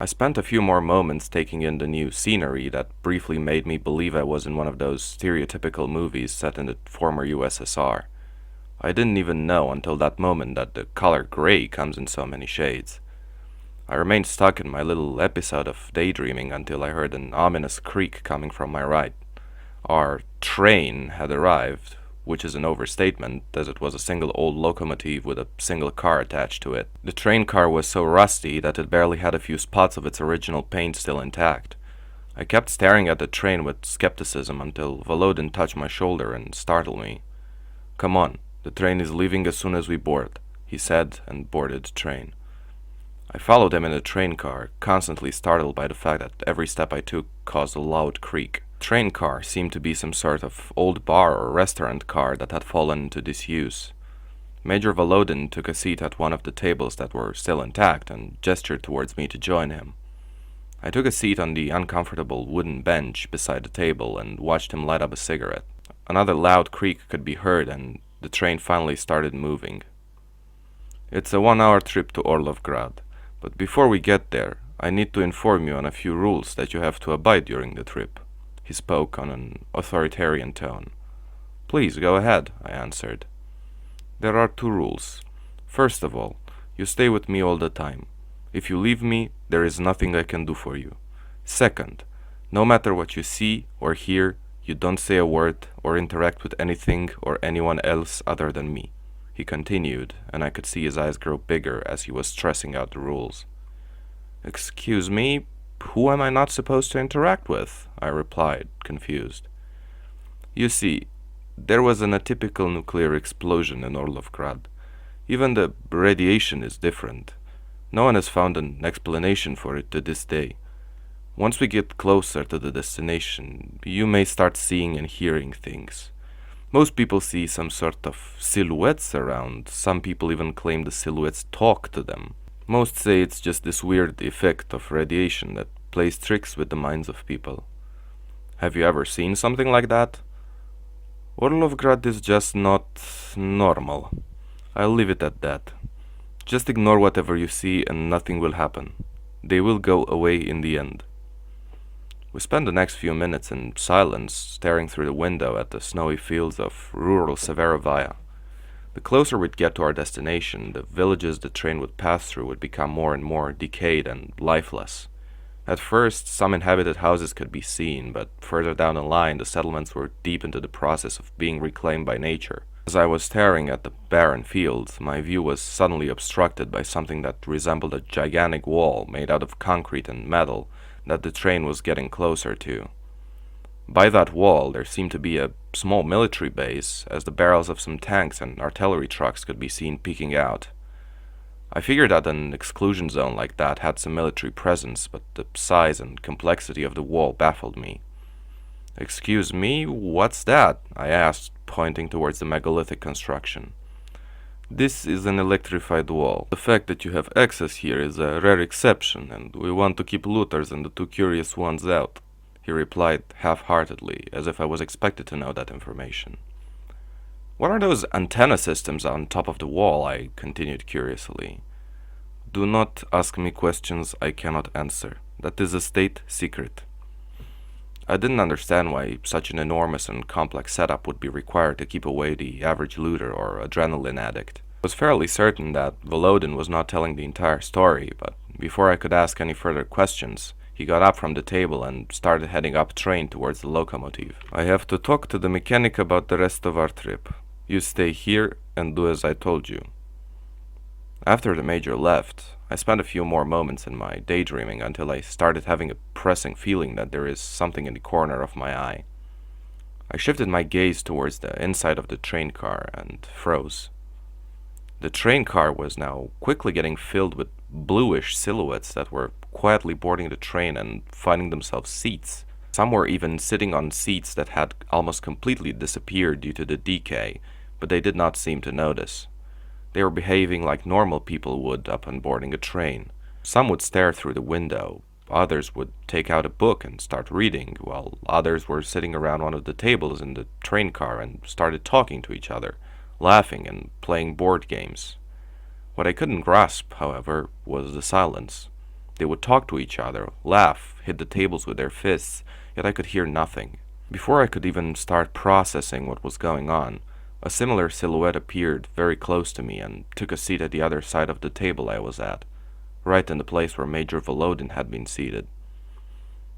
I spent a few more moments taking in the new scenery that briefly made me believe I was in one of those stereotypical movies set in the former USSR. I didn't even know until that moment that the color gray comes in so many shades. I remained stuck in my little episode of daydreaming until I heard an ominous creak coming from my right. Our train had arrived, which is an overstatement, as it was a single old locomotive with a single car attached to it. The train car was so rusty that it barely had a few spots of its original paint still intact. I kept staring at the train with skepticism until Volodin touched my shoulder and startled me. "Come on, the train is leaving as soon as we board," he said, and boarded the train. I followed him in the train car, constantly startled by the fact that every step I took caused a loud creak. The train car seemed to be some sort of old bar or restaurant car that had fallen into disuse. Major Volodin took a seat at one of the tables that were still intact and gestured towards me to join him. I took a seat on the uncomfortable wooden bench beside the table and watched him light up a cigarette. Another loud creak could be heard, and the train finally started moving. "It's a 1-hour trip to Orlovgrad, but before we get there, I need to inform you on a few rules that you have to abide during the trip." He spoke on an authoritarian tone. "Please, go ahead," I answered. "There are 2 rules. First of all, you stay with me all the time. If you leave me, there is nothing I can do for you. Second, no matter what you see or hear, you don't say a word or interact with anything or anyone else other than me," he continued, and I could see his eyes grow bigger as he was stressing out the rules. "Excuse me, who am I not supposed to interact with?" I replied, confused. "You see, there was an atypical nuclear explosion in Orlovgrad. Even the radiation is different. No one has found an explanation for it to this day. Once we get closer to the destination, you may start seeing and hearing things. Most people see some sort of silhouettes around. Some people even claim the silhouettes talk to them. Most say it's just this weird effect of radiation that plays tricks with the minds of people. Have you ever seen something like that? Orlovgrad is just not normal. I'll leave it at that. Just ignore whatever you see and nothing will happen. They will go away in the end." We spent the next few minutes in silence, staring through the window at the snowy fields of rural Severovaya. The closer we'd get to our destination, the villages the train would pass through would become more and more decayed and lifeless. At first, some inhabited houses could be seen, but further down the line, the settlements were deep into the process of being reclaimed by nature. As I was staring at the barren fields, my view was suddenly obstructed by something that resembled a gigantic wall made out of concrete and metal that the train was getting closer to. By that wall, there seemed to be a small military base, as the barrels of some tanks and artillery trucks could be seen peeking out. I figured that an exclusion zone like that had some military presence, but the size and complexity of the wall baffled me. "Excuse me, what's that?" I asked, pointing towards the megalithic construction. "This is an electrified wall. The fact that you have access here is a rare exception, and we want to keep looters and the too curious ones out," he replied half-heartedly, as if I was expected to know that information. "What are those antenna systems on top of the wall?" I continued curiously. "Do not ask me questions I cannot answer. That is a state secret." I didn't understand why such an enormous and complex setup would be required to keep away the average looter or adrenaline addict. I was fairly certain that Volodin was not telling the entire story, but before I could ask any further questions, he got up from the table and started heading up train towards the locomotive. "I have to talk to the mechanic about the rest of our trip. You stay here and do as I told you." After the major left, I spent a few more moments in my daydreaming until I started having a pressing feeling that there is something in the corner of my eye. I shifted my gaze towards the inside of the train car and froze. The train car was now quickly getting filled with bluish silhouettes that were quietly boarding the train and finding themselves seats. Some were even sitting on seats that had almost completely disappeared due to the decay, but they did not seem to notice. They were behaving like normal people would upon boarding a train. Some would stare through the window, others would take out a book and start reading, while others were sitting around one of the tables in the train car and started talking to each other, laughing and playing board games. What I couldn't grasp, however, was the silence. They would talk to each other, laugh, hit the tables with their fists, yet I could hear nothing. Before I could even start processing what was going on, a similar silhouette appeared very close to me and took a seat at the other side of the table I was at, right in the place where Major Volodin had been seated.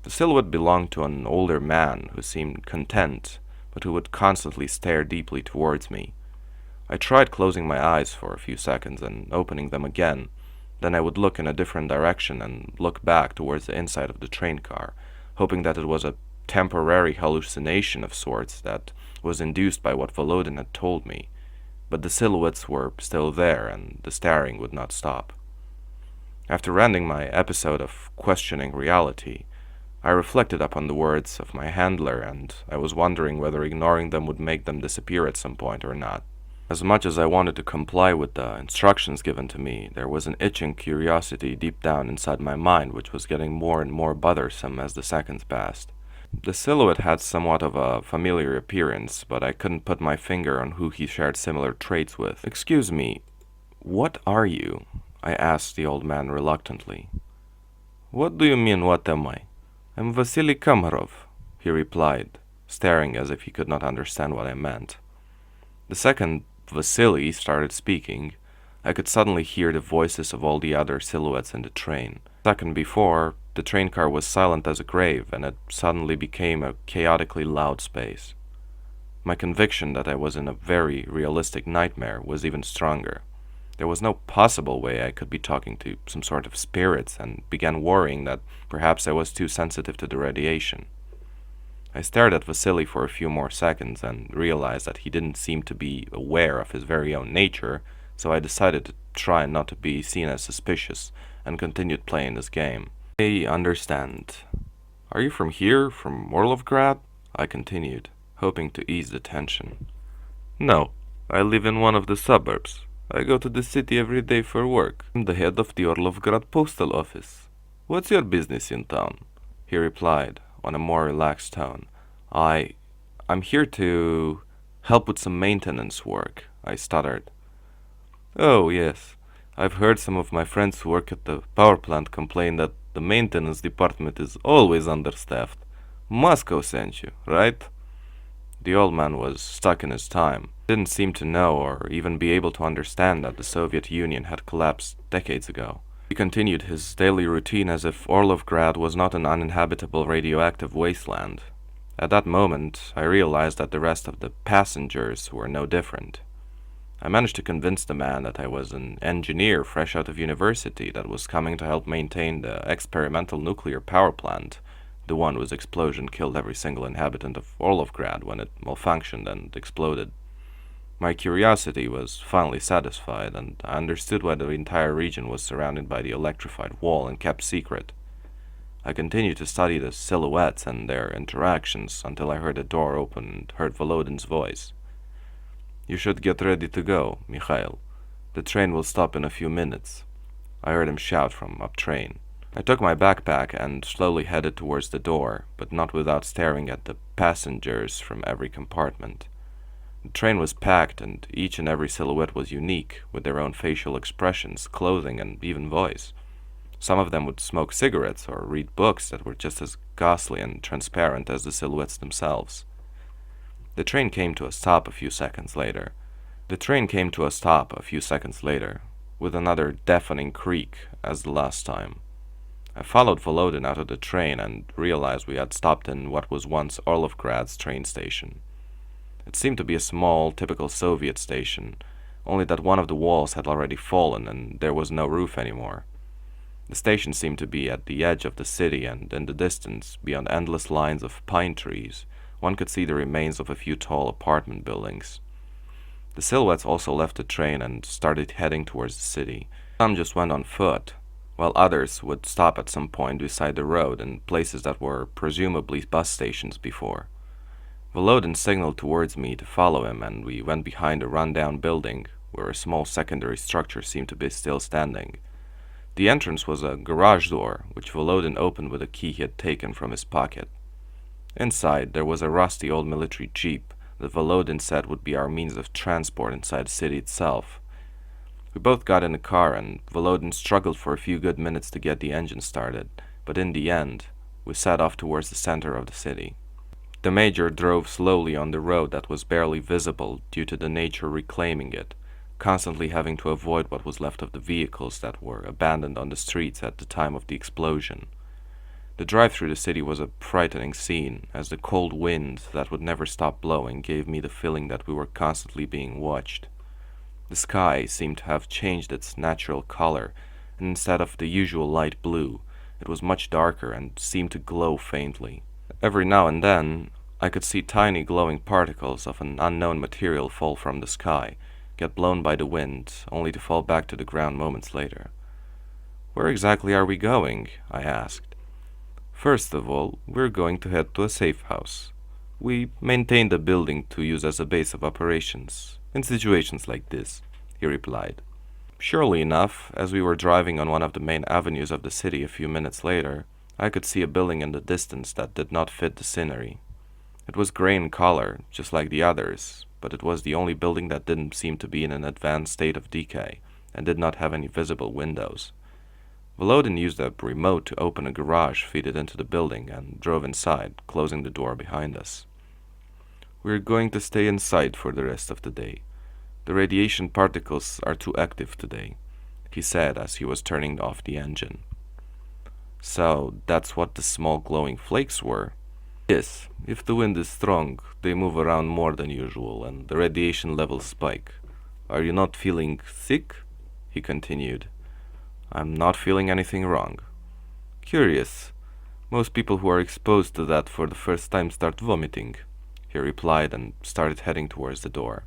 The silhouette belonged to an older man who seemed content, but who would constantly stare deeply towards me. I tried closing my eyes for a few seconds and opening them again. Then I would look in a different direction and look back towards the inside of the train car, hoping that it was a temporary hallucination of sorts that was induced by what Volodin had told me. But the silhouettes were still there, and the staring would not stop. After ending my episode of questioning reality, I reflected upon the words of my handler, and I was wondering whether ignoring them would make them disappear at some point or not. As much as I wanted to comply with the instructions given to me, there was an itching curiosity deep down inside my mind which was getting more and more bothersome as the seconds passed. The silhouette had somewhat of a familiar appearance, but I couldn't put my finger on who he shared similar traits with. "Excuse me, what are you?" I asked the old man reluctantly. "What do you mean, what am I? I'm Vasily Komarov," he replied, staring as if he could not understand what I meant. The second Vasily started speaking, I could suddenly hear the voices of all the other silhouettes in the train. A second before, the train car was silent as a grave, and it suddenly became a chaotically loud space. My conviction that I was in a very realistic nightmare was even stronger. There was no possible way I could be talking to some sort of spirits, and began worrying that perhaps I was too sensitive to the radiation. I stared at Vasily for a few more seconds and realized that he didn't seem to be aware of his very own nature, so I decided to try not to be seen as suspicious and continued playing this game. "I understand. Are you from here, from Orlovgrad?" I continued, hoping to ease the tension. "No, I live in one of the suburbs. I go to the city every day for work. I'm the head of the Orlovgrad postal office. What's your business in town?" He replied, on a more relaxed tone. I'm here to help with some maintenance work," I stuttered. "Oh, yes. I've heard some of my friends who work at the power plant complain that the maintenance department is always understaffed. Moscow sent you, right?" The old man was stuck in his time. Didn't seem to know or even be able to understand that the Soviet Union had collapsed decades ago. He continued his daily routine as if Orlovgrad was not an uninhabitable radioactive wasteland. At that moment, I realized that the rest of the passengers were no different. I managed to convince the man that I was an engineer fresh out of university that was coming to help maintain the experimental nuclear power plant, the one whose explosion killed every single inhabitant of Orlovgrad when it malfunctioned and exploded. My curiosity was finally satisfied, and I understood why the entire region was surrounded by the electrified wall and kept secret. I continued to study the silhouettes and their interactions until I heard a door open and heard Volodin's voice. "You should get ready to go, Mikhail. The train will stop in a few minutes," I heard him shout from up train. I took my backpack and slowly headed towards the door, but not without staring at the passengers from every compartment. The train was packed, and each and every silhouette was unique, with their own facial expressions, clothing, and even voice. Some of them would smoke cigarettes or read books that were just as ghastly and transparent as the silhouettes themselves. The train came to a stop a few seconds later. With another deafening creak as the last time. I followed Volodin out of the train and realized we had stopped in what was once Orlovgrad's train station. It seemed to be a small, typical Soviet station, only that one of the walls had already fallen and there was no roof anymore. The station seemed to be at the edge of the city, and in the distance, beyond endless lines of pine trees, one could see the remains of a few tall apartment buildings. The silhouettes also left the train and started heading towards the city. Some just went on foot, while others would stop at some point beside the road in places that were presumably bus stations before. Volodin signaled towards me to follow him, and we went behind a run-down building where a small secondary structure seemed to be still standing. The entrance was a garage door, which Volodin opened with a key he had taken from his pocket. Inside, there was a rusty old military jeep that Volodin said would be our means of transport inside the city itself. We both got in the car, and Volodin struggled for a few good minutes to get the engine started, but in the end, we set off towards the center of the city. The Major drove slowly on the road that was barely visible due to the nature reclaiming it, constantly having to avoid what was left of the vehicles that were abandoned on the streets at the time of the explosion. The drive through the city was a frightening scene, as the cold wind that would never stop blowing gave me the feeling that we were constantly being watched. The sky seemed to have changed its natural color, and instead of the usual light blue, it was much darker and seemed to glow faintly. Every now and then, I could see tiny glowing particles of an unknown material fall from the sky, get blown by the wind, only to fall back to the ground moments later. "Where exactly are we going?" I asked. "First of all, we're going to head to a safe house. We maintain the building to use as a base of operations in situations like this," he replied. Surely enough, as we were driving on one of the main avenues of the city a few minutes later, I could see a building in the distance that did not fit the scenery. It was gray in color, just like the others, but it was the only building that didn't seem to be in an advanced state of decay, and did not have any visible windows. Volodin used a remote to open a garage fitted into the building and drove inside, closing the door behind us. "We're going to stay inside for the rest of the day. The radiation particles are too active today," he said as he was turning off the engine. "So that's what the small glowing flakes were?" "Yes, if the wind is strong, they move around more than usual and the radiation levels spike. Are you not feeling sick?" he continued. "I'm not feeling anything wrong." "Curious. Most people who are exposed to that for the first time start vomiting," he replied and started heading towards the door.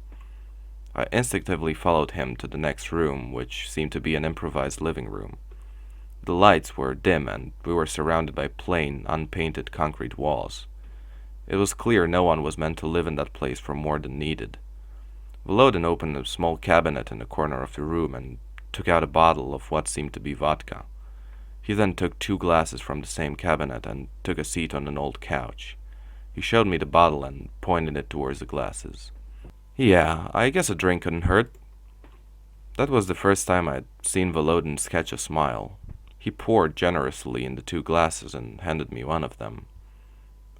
I instinctively followed him to the next room, which seemed to be an improvised living room. The lights were dim and we were surrounded by plain, unpainted concrete walls. It was clear no one was meant to live in that place for more than needed. Volodin opened a small cabinet in the corner of the room and took out a bottle of what seemed to be vodka. He then took 2 glasses from the same cabinet and took a seat on an old couch. He showed me the bottle and pointed it towards the glasses. "Yeah, I guess a drink couldn't hurt." That was the first time I'd seen Volodin sketch a smile. He poured generously in the 2 glasses and handed me one of them.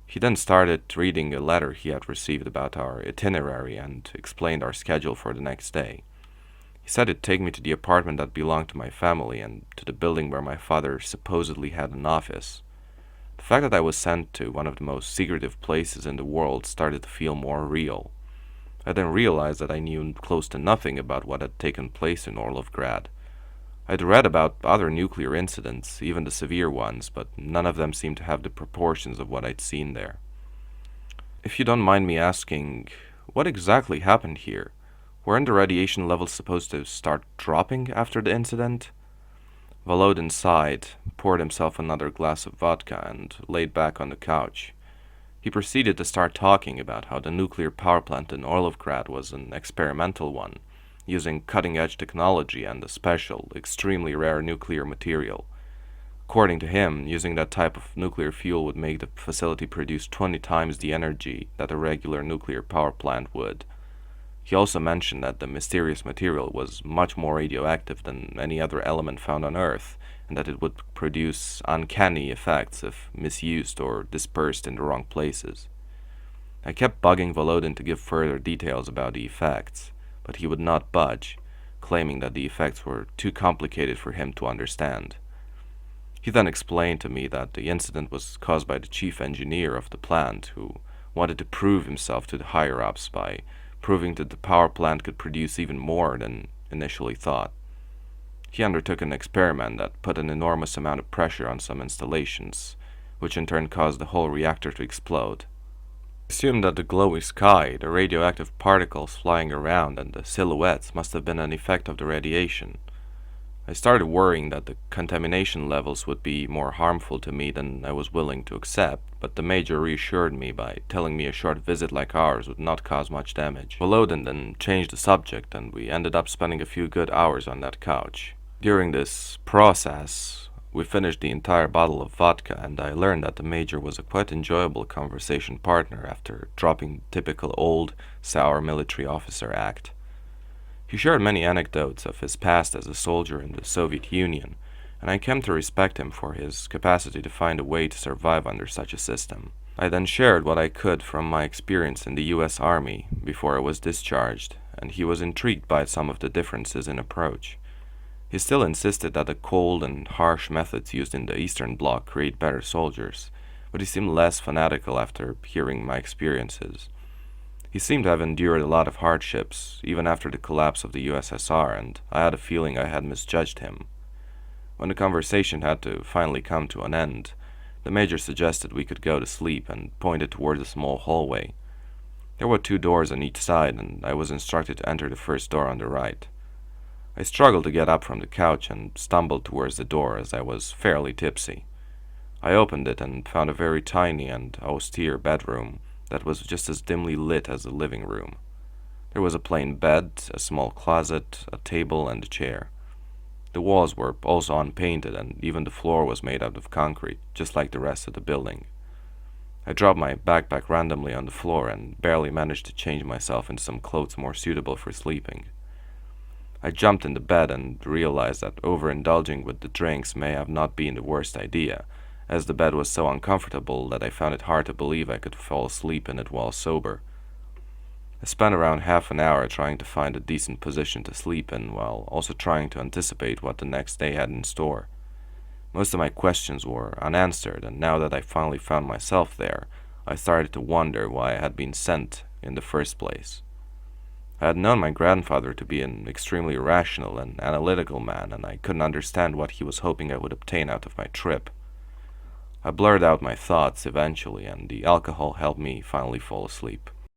He then started reading a letter he had received about our itinerary and explained our schedule for the next day. He said he'd take me to the apartment that belonged to my family and to the building where my father supposedly had an office. The fact that I was sent to one of the most secretive places in the world started to feel more real. I then realized that I knew close to nothing about what had taken place in Orlovgrad. I'd read about other nuclear incidents, even the severe ones, but none of them seemed to have the proportions of what I'd seen there. "If you don't mind me asking, what exactly happened here? Weren't the radiation levels supposed to start dropping after the incident?" Volodin sighed, poured himself another glass of vodka, and laid back on the couch. He proceeded to start talking about how the nuclear power plant in Orlovgrad was an experimental one, using cutting-edge technology and a special, extremely rare nuclear material. According to him, using that type of nuclear fuel would make the facility produce 20 times the energy that a regular nuclear power plant would. He also mentioned that the mysterious material was much more radioactive than any other element found on Earth, and that it would produce uncanny effects if misused or dispersed in the wrong places. I kept bugging Volodin to give further details about the effects, but he would not budge, claiming that the effects were too complicated for him to understand. He then explained to me that the incident was caused by the chief engineer of the plant, who wanted to prove himself to the higher-ups by proving that the power plant could produce even more than initially thought. He undertook an experiment that put an enormous amount of pressure on some installations, which in turn caused the whole reactor to explode. I assumed that the glowy sky, the radioactive particles flying around, and the silhouettes must have been an effect of the radiation. I started worrying that the contamination levels would be more harmful to me than I was willing to accept, but the Major reassured me by telling me a short visit like ours would not cause much damage. Volodin then changed the subject, and we ended up spending a few good hours on that couch. During this process, we finished the entire bottle of vodka, and I learned that the Major was a quite enjoyable conversation partner after dropping typical old, sour military officer act. He shared many anecdotes of his past as a soldier in the Soviet Union, and I came to respect him for his capacity to find a way to survive under such a system. I then shared what I could from my experience in the US Army before I was discharged, and he was intrigued by some of the differences in approach. He still insisted that the cold and harsh methods used in the Eastern Bloc create better soldiers, but he seemed less fanatical after hearing my experiences. He seemed to have endured a lot of hardships, even after the collapse of the USSR, and I had a feeling I had misjudged him. When the conversation had to finally come to an end, the major suggested we could go to sleep and pointed towards a small hallway. There were 2 doors on each side, and I was instructed to enter the first door on the right. I struggled to get up from the couch and stumbled towards the door as I was fairly tipsy. I opened it and found a very tiny and austere bedroom that was just as dimly lit as the living room. There was a plain bed, a small closet, a table, and a chair. The walls were also unpainted, and even the floor was made out of concrete, just like the rest of the building. I dropped my backpack randomly on the floor and barely managed to change myself into some clothes more suitable for sleeping. I jumped into bed and realized that overindulging with the drinks may have not been the worst idea, as the bed was so uncomfortable that I found it hard to believe I could fall asleep in it while sober. I spent around half an hour trying to find a decent position to sleep in, while also trying to anticipate what the next day had in store. Most of my questions were unanswered, and now that I finally found myself there, I started to wonder why I had been sent in the first place. I had known my grandfather to be an extremely rational and analytical man, and I couldn't understand what he was hoping I would obtain out of my trip. I blurred out my thoughts eventually, and the alcohol helped me finally fall asleep.